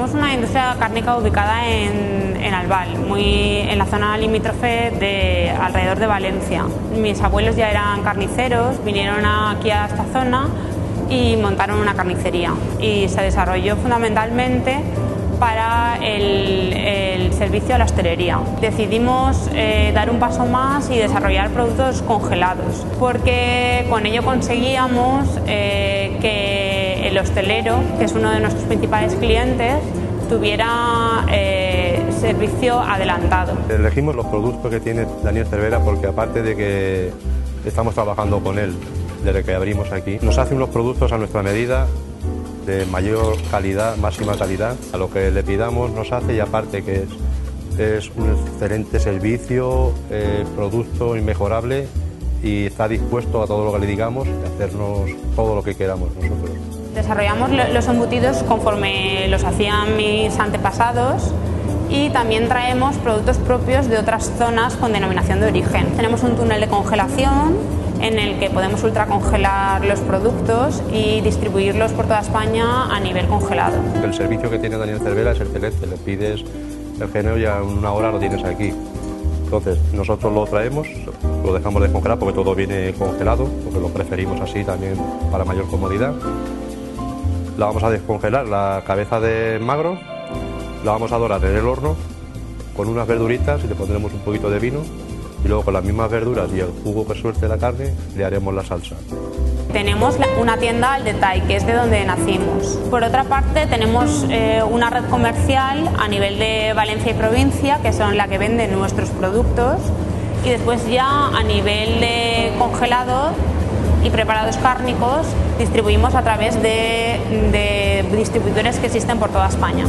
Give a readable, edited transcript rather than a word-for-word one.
Somos una industria cárnica ubicada en Albal, en la zona limítrofe alrededor de Valencia. Mis abuelos ya eran carniceros, vinieron aquí a esta zona y montaron una carnicería. Y se desarrolló fundamentalmente para el servicio a la hostelería. Decidimos dar un paso más y desarrollar productos congelados, porque con ello conseguíamos que el hostelero, que es uno de nuestros principales clientes, tuviera servicio adelantado. Elegimos los productos que tiene Daniel Cervera porque, aparte de que estamos trabajando con él desde que abrimos aquí, nos hace unos productos a nuestra medida, de mayor calidad, máxima calidad, a lo que le pidamos nos hace, y aparte que es un excelente servicio, producto inmejorable, y está dispuesto a todo lo que le digamos y hacernos todo lo que queramos nosotros. Desarrollamos los embutidos conforme los hacían mis antepasados, y también traemos productos propios de otras zonas con denominación de origen. Tenemos un túnel de congelación en el que podemos ultracongelar los productos y distribuirlos por toda España a nivel congelado. El servicio que tiene Daniel Cervera es excelente, le pides el genio y en una hora lo tienes aquí. Entonces nosotros lo traemos, lo dejamos descongelar porque todo viene congelado, porque lo preferimos así también para mayor comodidad. La vamos a descongelar, la cabeza de magro, la vamos a dorar en el horno con unas verduritas y le pondremos un poquito de vino. Y luego con las mismas verduras y el jugo que suelte la carne le haremos la salsa. Tenemos una tienda al detalle, que es de donde nacimos. Por otra parte, tenemos una red comercial a nivel de Valencia y provincia, que son la que venden nuestros productos, y después ya a nivel de congelado y preparados cárnicos distribuimos a través de distribuidores que existen por toda España.